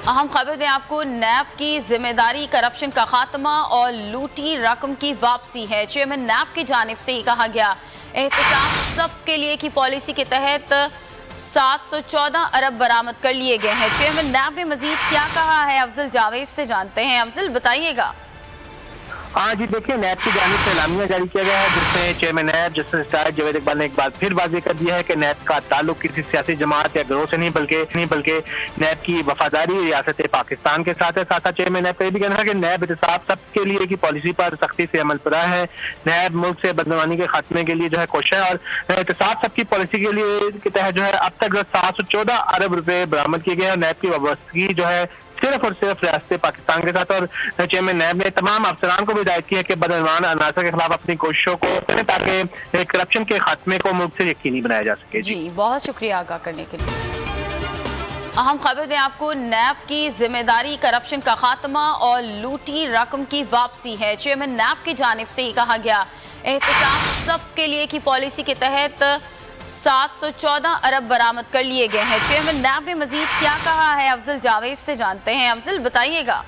अहम खबर दें आपको, नैब की जिम्मेदारी करप्शन का खात्मा और लूटी रकम की वापसी है। चेयरमैन नैब की जानिब से ही कहा गया, एहतसाब सबके लिए की पॉलिसी के तहत 714 अरब बरामद कर लिए गए हैं। चेयरमैन नैब ने मजीद क्या कहा है, अफजल जावेद से जानते हैं। अफजल, बताइएगा। हाँ जी, देखिए, नैब की जानिब से एलामिया जारी किया गया है, जिसमें चेयरमैन नैब जस्टिस जावेद इकबाल ने एक बार फिर वाज़ेह कर दिया है कि नैब का ताल्लुक किसी सियासी जमात या गिरोह से नहीं बल्कि नैब की वफादारी रियासत पाकिस्तान के साथ है। साथ चेयरमैन नैब का ये भी कहना है कि नैब एहतसाब सबके लिए की पॉलिसी पर सख्ती से अमल पर है। नैब मुल्क से बदनवानी के खात्मे के लिए जो है कोशिश है और एहतसाब सबकी पॉलिसी के लिए के तहत जो है अब तक 714 अरब रुपए बरामद किए गए हैं। नैब की वाबस्तगी जो है सिर्फ और सिर्फ रियासत पाकिस्तान के साथ। और चेयरमैन नैब ने तमाम अफसरान को भी हिदायत की है कि बदनवान अनासर के खिलाफ अपनी कोशिशों को करें ताकि करप्शन के खात्मे को मुल्क से यकीनी बनाया जा सके। जी, बहुत शुक्रिया आगाह करने के लिए। अहम खबर दें आपको, नैब की जिम्मेदारी करप्शन का खात्मा और लूटी रकम की वापसी है। चेयरमैन नैब की जानिब से ही कहा गया, एहतसाब सबके लिए की पॉलिसी के तहत 714 अरब बरामद कर लिए गए हैं। चेयरमैन नैब ने मजीद क्या कहा है, अफजल जावेद से जानते हैं। अफजल, बताइएगा।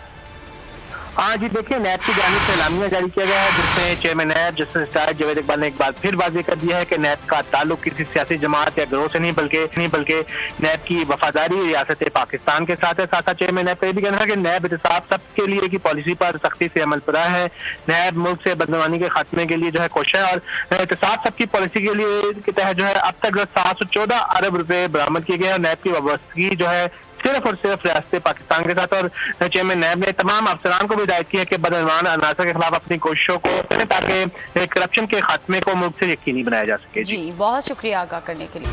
हाँ जी, देखिए, नैब की जानिब से एलामिया जारी किया गया है, जिसमें चेयरमैन नैब जस्टिस जावेद इकबाल ने एक बार फिर वाज़ेह कर दिया है कि नैब का ताल्लुक किसी सियासी जमात या गिरोह से नहीं बल्कि नैब की वफादारी रियासत पाकिस्तान के साथ है। साथ चेयरमैन नैब का ये भी कहना है कि नैब एहतसाब सबके लिए की पॉलिसी पर सख्ती से अमल पर है। नैब मुल्क से बदनवानी के खात्मे के लिए जो है कोशिश है और एहतसाब सबकी पॉलिसी के लिए के तहत जो है अब तक 714 अरब रुपए बरामद किए गए हैं। नैब की वाबस्तगी जो है सिर्फ और सिर्फ रियासत पाकिस्तान के साथ। और चेयरमैन नैब ने तमाम अफसरान को भी हिदायत की है कि बदनवान अनासर के खिलाफ अपनी कोशिशों को करें ताकि करप्शन के खात्मे को मुल्क से यकीनी बनाया जा सके। जी, बहुत शुक्रिया आगाह करने के लिए।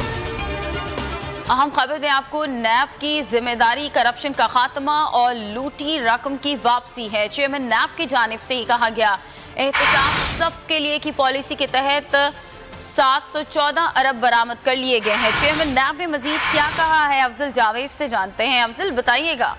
अहम खबर दें आपको, नैब की जिम्मेदारी करप्शन का खात्मा और लूटी रकम की वापसी है। चेयरमैन नैब की जानिब से ही कहा गया, एहतसाब सबके लिए की पॉलिसी के तहत 714 अरब बरामद कर लिए गए हैं। चेयरमैन नैब ने मजीद क्या कहा है, अफजल जावेद से जानते हैं। अफजल, बताइएगा।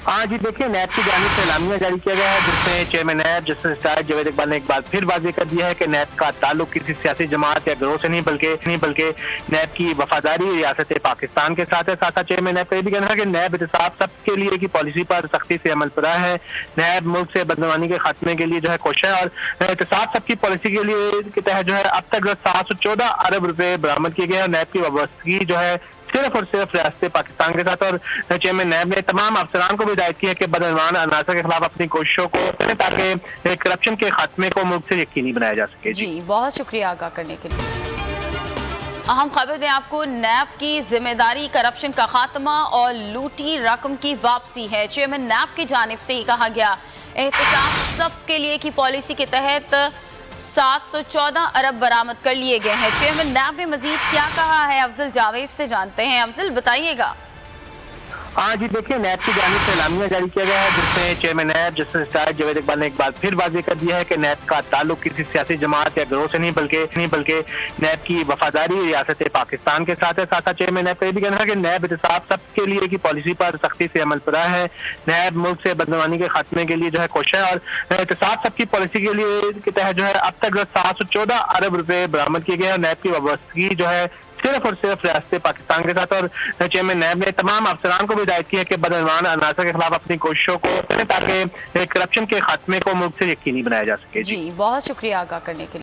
हाँ जी, देखिए, नैब की जानिब से एलामिया जारी किया गया है, जिसमें चेयरमैन नैब जस्टिस जावेद इकबाल ने एक बार फिर वाज़ेह कर दिया है कि नैब का ताल्लुक किसी सियासी जमात या गिरोह से नहीं बल्कि नैब की वफादारी रियासत पाकिस्तान के साथ है। साथ चेयरमैन नैब का ये भी कहना है कि नैब एहतसाब सबके लिए की पॉलिसी पर सख्ती से अमल पर है। नैब मुल्क से बदनवानी के खात्मे के लिए जो है कोशिश है और एहतसाब सबकी पॉलिसी के लिए के तहत जो है अब तक 714 अरब रुपए बरामद किए गए हैं। नैब की वाबस्तगी जो है सिर्फ और सिर्फ रियासत पाकिस्तान के साथ। और चेयरमैन नैब ने तमाम अफसरान को भी हिदायत की है कि बदनवान अनासर के खिलाफ अपनी कोशिशों को करें ताकि करप्शन के खात्मे को मुल्क से यकीनी बनाया जा सके। जी, बहुत शुक्रिया आगाह करने के लिए। अहम खबर दें आपको, नैब की जिम्मेदारी करप्शन का खात्मा और लूटी रकम की वापसी है। चेयरमैन नैब की जानिब से ही कहा गया, एहतसाब सबके लिए की पॉलिसी के तहत 714 अरब बरामद कर लिए गए हैं। चेयरमैन नैब ने मजीद क्या कहा है, अफजल जावेद से जानते हैं। अफजल, बताइएगा। हाँ जी, देखिए, नैब की जानिब से एलामिया जारी किया गया है, जिसमें चेयरमैन नैब जस्टिस जावेद इकबाल ने एक बार फिर वाज़ेह कर दिया है कि नैब का ताल्लुक किसी सियासी जमात या गिरोह से नहीं बल्कि नैब की वफादारी रियासत पाकिस्तान के साथ है। साथ चेयरमैन नैब का ये भी कहना है कि नैब एहतसाब सबके लिए की पॉलिसी पर सख्ती से अमल पर है। नैब मुल्क से बदनवानी के खात्मे के लिए जो है कोशिश है और एहतसाब सबकी पॉलिसी के लिए के तहत जो है अब तक 714 अरब रुपए बरामद किए गए हैं। नैब की वाबस्तगी जो है सिर्फ और सिर्फ रियासत पाकिस्तान के साथ। और चेयरमैन नैब ने तमाम अफसरान को भी हिदायत की है कि बदनवान अनासर के खिलाफ अपनी कोशिशों को करें ताकि करप्शन के खात्मे को मुल्क से यकीनी बनाया जा सके। जी, बहुत शुक्रिया आगाह करने के लिए।